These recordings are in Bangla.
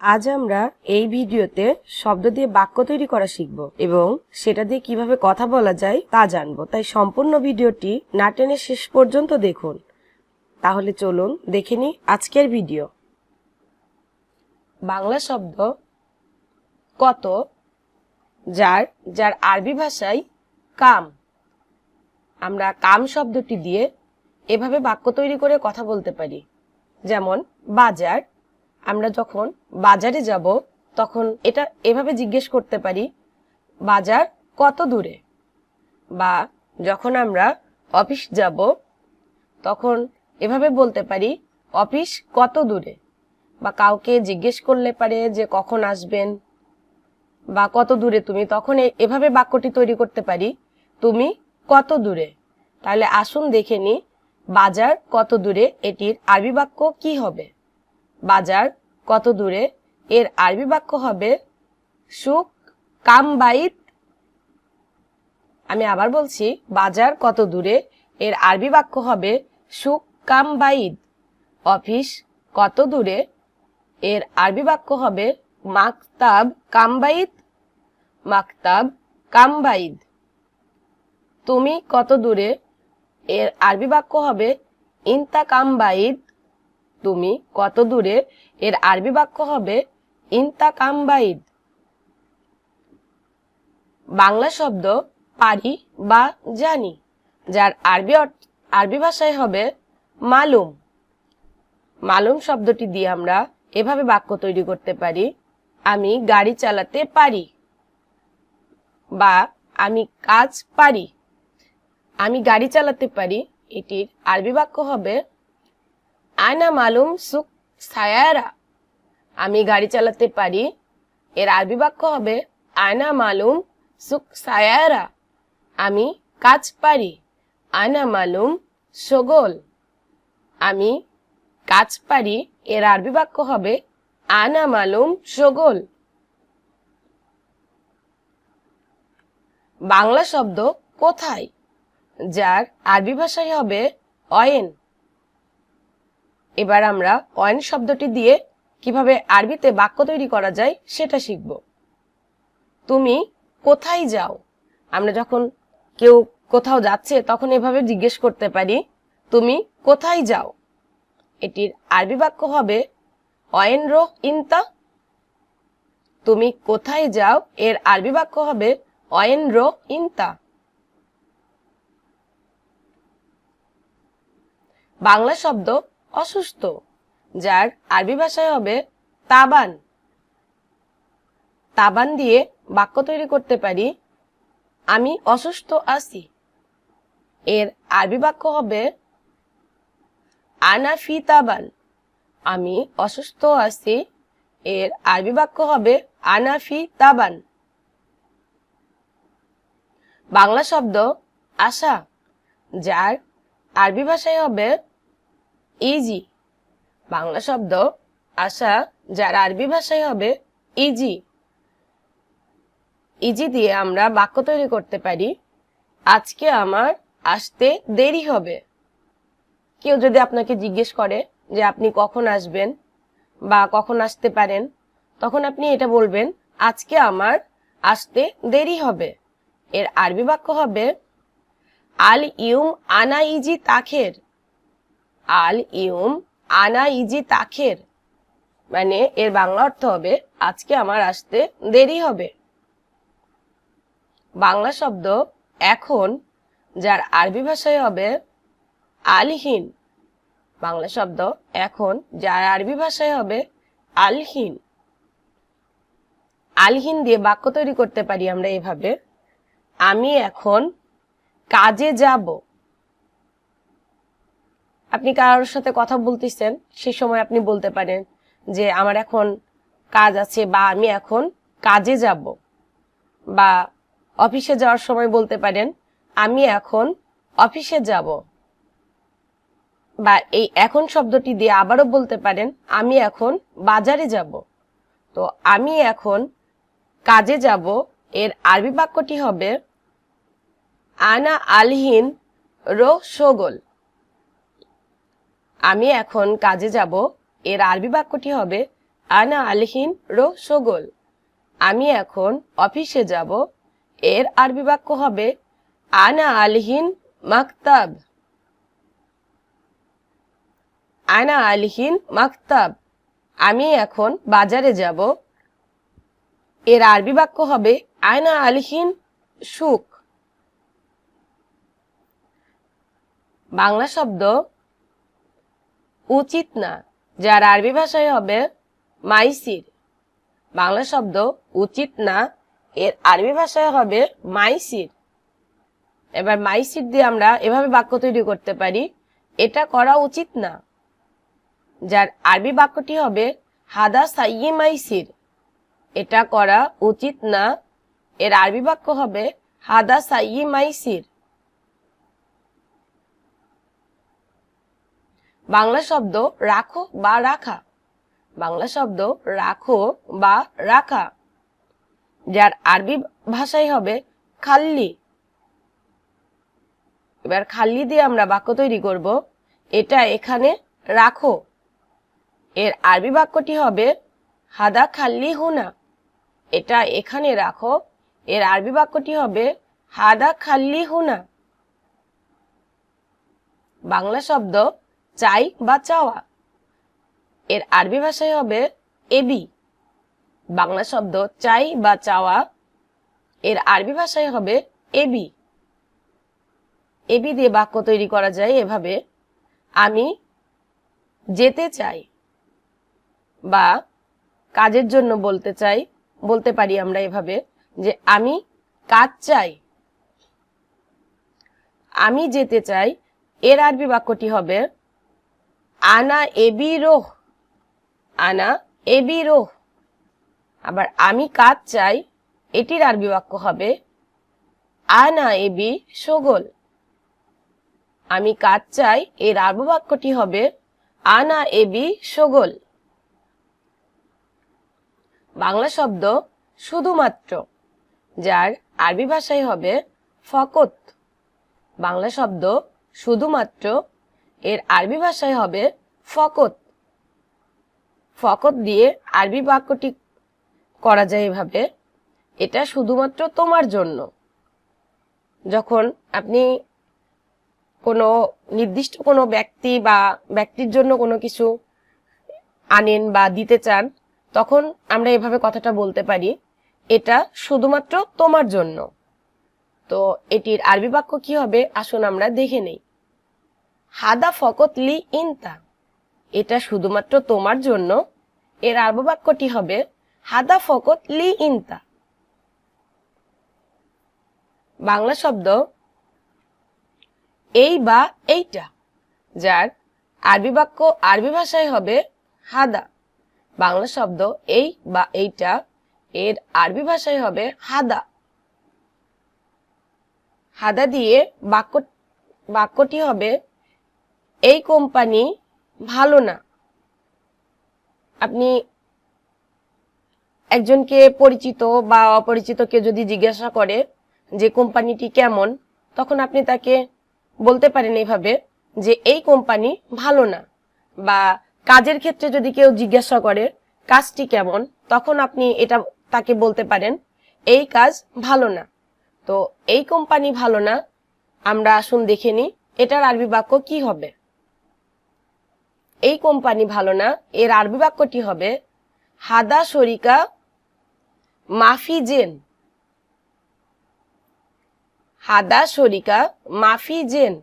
আজ আমরা এই ভিডিওতে শব্দ দিয়ে বাক্য তৈরি করা শিখব এবং সেটা দিয়ে কিভাবে কথা বলা যায় তা জানবো। তাই সম্পূর্ণ ভিডিওটি না টেনে শেষ পর্যন্ত দেখুন। তাহলে চলুন দেখে নিই আজকের ভিডিও। বাংলা শব্দ কত, যার যার আরবি ভাষায় কাম। আমরা কাম শব্দটি দিয়ে এভাবে বাক্য তৈরি করে কথা বলতে পারি। যেমন বাজার, আমরা যখন বাজারে যাব তখন এটা এভাবে জিজ্ঞেস করতে পারি, বাজার কত দূরে? বা যখন আমরা অফিস যাব তখন এভাবে বলতে পারি, অফিস কত দূরে? বা কাউকে জিজ্ঞেস করলে পারে যে কখন আসবেন বা কত দূরে তুমি, তখন এভাবে বাক্যটি তৈরি করতে পারি, তুমি কত দূরে? তাহলে আসুন দেখে নি বাজার কত দূরে এটির আরবি বাক্য কি হবে। বাজার কত দূরে এর আরবি বাক্য হবে সুক কাম বাইত। আমি আবার বলছি, বাজার কত দূরে এর আরবি বাক্য হবে সুক কাম বাইত। অফিস কত দূরে এর আরবি বাক্য হবে মাকতাব কাম বাইত। মাকতাব কাম বাইত। তুমি কত দূরে এর আরবি বাক্য হবে ইনতা কাম বাইত। তুমি কত দূরে এর আরবি বাক্য হবে ইনতা কাম বাইত। বাংলা শব্দ পারি বা জানি, যার আরবি ভাষায় হবে মালুম। মালুম শব্দটি দিয়ে আমরা এভাবে বাক্য তৈরি করতে পারি, আমি গাড়ি চালাতে পারি বা আমি কাজ পারি। আমি গাড়ি চালাতে পারি এটির আরবি বাক্য হবে আনা মালুম সুক সায়ারা। আমি গাড়ি চালাতে পারি এর আরবি বাক্য হবে আনা মালুম সুক সায়ারা। আমি কাজ পারি আনা মালুম শগল। আমি কাজ পারি এর আরবি বাক্য হবে আনা মালুম শগল। বাংলা শব্দ কোথায়, যার আরবি ভাষায় হবে অয়েন। এবার আমরা অয়েন শব্দটি দিয়ে কিভাবে আরবিতে বাক্য তৈরি করা যায় সেটা শিখব। তুমি কোথায় যাও? আমরা যখন কেউ কোথাও যাচ্ছে তখন এভাবে জিজ্ঞেস করতে পারি, তুমি কোথায় যাও? এটির আরবি বাক্য হবে অয়েন রো ইনতা। তুমি কোথায় যাও এর আরবি বাক্য হবে অয়েন রো ইনতা। বাংলা শব্দ অসুস্থ, যার আরবি ভাষায় হবে তাবান। তাবান দিয়ে বাক্য তৈরি করতে পারি, আমি অসুস্থ আছি। এর আরবি বাক্য হবে আনা ফি তাবান। আমি অসুস্থ আছি এর আরবি বাক্য হবে আনা ফি তাবান। বাংলা শব্দ আশা, যার আরবি ভাষায় হবে ইজি। বাংলা শব্দ আশা, যার আরবি ভাষায় হবে ইজি। ইজি দিয়ে আমরা বাক্য তৈরি করতে পারি, আজকে আমার আসতে দেরি হবে। কেউ যদি আপনাকে জিজ্ঞেস করে যে আপনি কখন আসবেন বা কখন আসতে পারেন, তখন আপনি এটা বলবেন, আজকে আমার আসতে দেরি হবে। এর আরবি বাক্য হবে আল ইউম আনা ইজি তাখের। আল ইউম আনা ইজি তাখের, মানে এর বাংলা অর্থ হবে আজকে আমার আসতে দেরি হবে। বাংলা শব্দ এখন, যার আরবি ভাষায় হবে আলহিন। বাংলা শব্দ এখন, যার আরবি ভাষায় হবে আলহিন। আলহিন দিয়ে বাক্য তৈরি করতে পারি আমরা এভাবে, আমি এখন কাজে যাব। আপনি কারোর সাথে কথা বলতেছেন, সেই সময় আপনি বলতে পারেন যে আমার এখন কাজ আছে বা আমি এখন কাজে যাব। বা অফিসে যাওয়ার সময় বলতে পারেন, আমি এখন অফিসে যাব। বা এই এখন শব্দটি দিয়ে আবারও বলতে পারেন, আমি এখন বাজারে যাব। তো আমি এখন কাজে যাব এর আরবি বাক্যটি হবে আনা আলহিন রো শগল। আমি এখন কাজে যাব এর আরবি বাক্যটি হবে আনা আলহিন রো শোগল, আমি এখন অফিসে যাব। এর আরবি বাক্য হবে আনা আলহিন মাকতাব। আনা আলহিন মাকতাব, আমি এখন বাজারে যাব। এর আরবি বাক্য হবে আনা আলহিন সুক। বাংলা শব্দ উচিত না, যার আরবি ভাষায় হবে মাইসির। বাংলা শব্দ উচিত না, এর আরবি ভাষায় হবে মাইসির। এবার মাইসির দিয়ে আমরা এভাবে বাক্য তৈরি করতে পারি, এটা করা উচিত না। যার আরবি বাক্যটি হবে হাদা সাইয়ি মাইসির, এটা করা উচিত না। এর আরবি বাক্য হবে হাদা সাইয়ি মাইসির। বাংলা শব্দ রাখো বা রাখা। বাংলা শব্দ রাখো বা রাখা, যার আরবি ভাষায় হবে খাল্লি। এবার খাল্লি দিয়ে আমরা বাক্য তৈরি করব, এটা এখানে রাখো। এর আরবি বাক্যটি হবে হাদা খাল্লি হুনা, এটা এখানে রাখো। এর আরবি বাক্যটি হবে হাদা খাল্লি হুনা। বাংলা শব্দ চাই বা চাওয়া, এর আরবি ভাষায় হবে এবি। বাংলা শব্দ চাই বা চাওয়া, এর আরবি ভাষায় হবে এবি। এবি দিয়ে বাক্য তৈরি করা যায় এভাবে, আমি যেতে চাই, বা কাজের জন্য বলতে পারি আমরা এভাবে যে আমি কাজ চাই। আমি যেতে চাই, এর আরবি বাক্যটি হবে আনা এবি রোহ। আনা এবি রোহ। আবার আমি কাজ চাই, এটির আরবি বাক্য হবে আনা এবি শোগল। আমি কাজ চাই, এর আরবি বাক্যটি হবে আনা এবি শোগল। বাংলা শব্দ শুধুমাত্র, যার আরবি ভাষায় হবে ফকত। বাংলা শব্দ শুধুমাত্র, এর আরবি ভাষায় হবে ফকত। ফকত দিয়ে আরবি বাক্যটি করা যায় এভাবে, এটা শুধুমাত্র তোমার জন্য। যখন আপনি কোনো নির্দিষ্ট কোনো ব্যক্তি বা ব্যক্তির জন্য কোনো কিছু আনেন বা দিতে চান, তখন আমরা এভাবে কথাটা বলতে পারি, এটা শুধুমাত্র তোমার জন্য। তো এটির আরবি বাক্য কি হবে আসুন আমরা দেখে নেই। হাদা ফকত লি ইনতা, এটা শুধুমাত্র তোমার জন্য। এর আরবি বাক্যটি হবে হাদা ফকত লি ইনতা। বাংলা শব্দ এই বা এইটা, যার আরবি বাক্য আরবি ভাষায় হবে হাদা। বাংলা শব্দ এই বা এইটা, এর আরবি ভাষায় হবে হাদা। হাদা দিয়ে বাক্যটি হবে এই কোম্পানি ভালো না। আপনি একজনকে পরিচিত বা অপরিচিতকে যদি জিজ্ঞাসা করে যে কোম্পানিটি কেমন, তখন আপনি তাকে বলতে পারেন এভাবে যে এই কোম্পানি ভালো না। বা কাজের ক্ষেত্রে যদি কেউ জিজ্ঞাসা করে কাজটি কেমন, তখন আপনি এটা তাকে বলতে পারেন এই কাজ ভালো না। তো এই কোম্পানি ভালো না, আমরা আসুন দেখে নিই এটার আরবি বাক্য কি হবে। এই কোম্পানি ভালো না, এর আরবি বাক্যটি হবে হাদা শরিকা মাফি জেন। হাদা শরিকা মাফি জেন,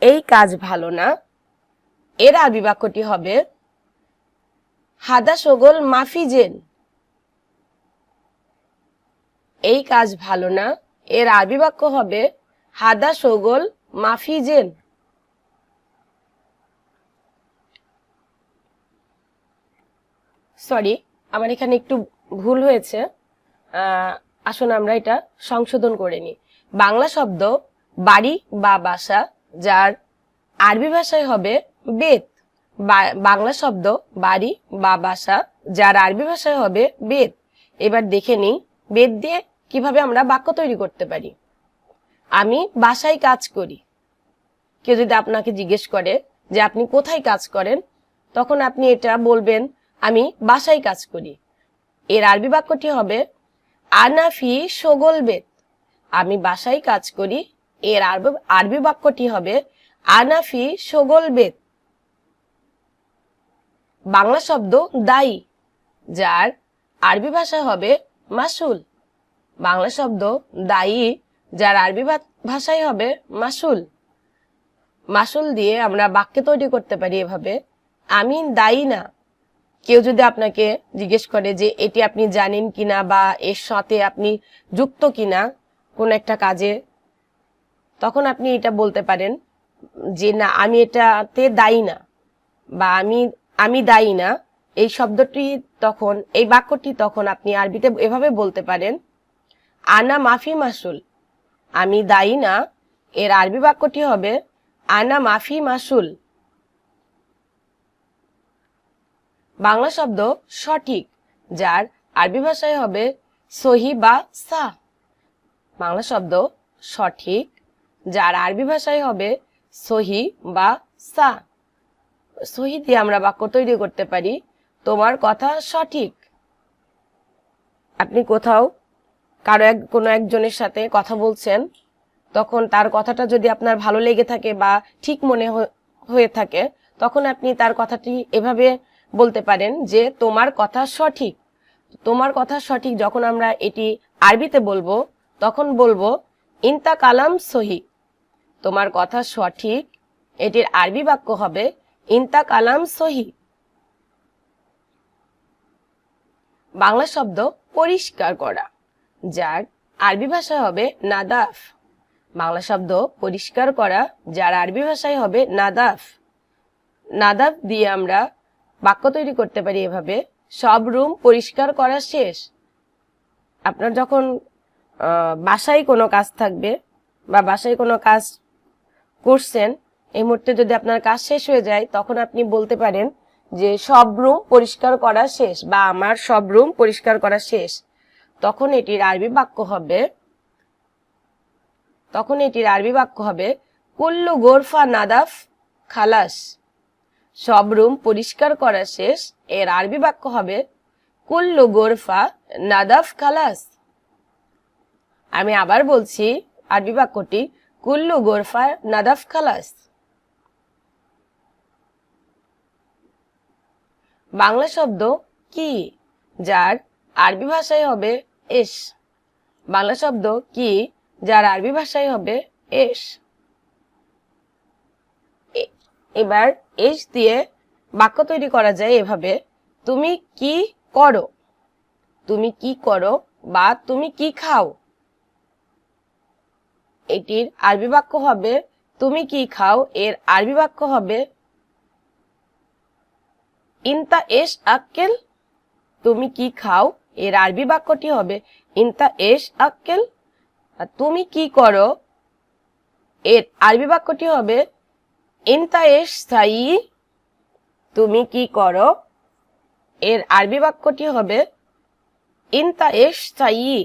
এই কাজ ভালো না। এর আরবি বাক্যটি হবে হাদা শোগল মাফি জেন। এই কাজ ভালো না, এর আরবি বাক্য হবে হাদা শোগল মাফি জেন। সরি, আমার এখানে একটু ভুল হয়েছে, আসুন আমরা এটা সংশোধন করে নিই। বাংলা শব্দ বাড়ি বা বাসা, যার আরবি ভাষায় হবে বেত। বাংলা শব্দ বাড়ি বা বাসা, যার আরবি ভাষায় হবে বেত। এবার দেখে নিই বেত দিয়ে কিভাবে আমরা বাক্য তৈরি করতে পারি। আমি বাসায় কাজ করি। কেউ যদি আপনাকে জিজ্ঞেস করে যে আপনি কোথায় কাজ করেন, তখন আপনি এটা বলবেন আমি বাসায় কাজ করি। এর আরবি বাক্যটি হবে আনা ফি শোগল বেত। আমি বাসায় কাজ করি। এর আরবি বাক্যটি হবে আনা ফি শোগল বেত। বাংলা শব্দ দায়ী, যার আরবি ভাষা হবে মাসুল। বাংলা শব্দ দায়ী, যার আরবি ভাষায় হবে মাসুল। মাসুল দিয়ে আমরা বাক্য তৈরি করতে পারি এভাবে, আমি দায়ী না। কেউ যদি আপনাকে জিজ্ঞেস করে যে এটি আপনি জানেন কিনা বা এর সাথে আপনি যুক্ত কিনা কোন একটা কাজে, তখন আপনি এটা বলতে পারেন যে না, আমি এটাতে দায়ী না, বা আমি দায়ী না। এই শব্দটি তখন, এই বাক্যটি তখন আপনি আরবিতে এভাবে বলতে পারেন আনা মাফি মাসুল। আমি দায়ী না। এর আরবি বাক্যটি হবে আনা মাফি মাসুল। বাংলা শব্দ সঠিক, যার আরবি ভাষায় হবে সহি বা সা। বাংলা শব্দ সঠিক, যার আরবি ভাষায় হবে সহি বা সা। সহি দিয়ে আমরা বাক্য তৈরি করতে পারি তোমার কথা সঠিক। আপনি কোথাও কোনো একজনের সাথে কথা বলছেন, তখন তার কথাটা যদি আপনার ভালো লেগে থাকে বা ঠিক মনে হয়ে থাকে, তখন আপনি তার কথাটি এভাবে বলতে পারেন যে তোমার কথা সঠিক। তোমার কথা সঠিক যখন আমরা এটি আরবিতে বলবো, তখন বলবো ইনতা কালাম সহি। তোমার কথা সঠিক, এটির আরবি বাক্য হবে ইনতা কালাম সহি। বাংলা শব্দ পরিষ্কার করা, যার আরবি ভাষায় হবে নাদাফ। বাংলা শব্দ পরিষ্কার করা, যার আরবি ভাষায় হবে নাদাফ। নাদাফ দিয়ে আমরা বাক্য তৈরি করতে পারি এভাবে, সব রুম পরিষ্কার করা শেষ। আপনার যখন বাসায় কোনো কাজ থাকবে বা বাসায় কোনো কাজ করছেন, এই মুহূর্তে যদি আপনার কাজ শেষ হয়ে যায়, তখন আপনি বলতে পারেন যে সব রুম পরিষ্কার করা শেষ, বা আমার সব রুম পরিষ্কার করা শেষ। তখন এটির আরবি বাক্য হবে কুল্লু গোরফা নাদাফ খালাস। সব রুম পরিষ্কার করা শেষ, এর আরবি বাক্য হবে কুল্লু গোরফা নাদাফ খালাস। আমি আবার বলছি আরবি বাক্যটি, কুল্লু গোরফা নাদাফ খালাস। বাংলা শব্দ কি, যার আরবি ভাষায় হবে এস। বাংলা শব্দ কি, যার আরবি ভাষায় হবে এস। এবার এস দিয়ে বাক্য তৈরি করা যায় এভাবে, তুমি কি করো। তুমি কি করো বা তুমি কি খাও। এটির আরবি বাক্য হবে তুমি কি খাও। এর আরবি বাক্য হবে ইনতা এস আক্কেল। তুমি কি খাও, এর আরবি বাক্যটি হবে ইনতা এস আক্কেল। আর তুমি কি করো, এর আরবি বাক্যটি হবে ইনতা এস সাই। তুমি কি করো, এর আরবি বাক্যটি হবে ইনতা এস সাই।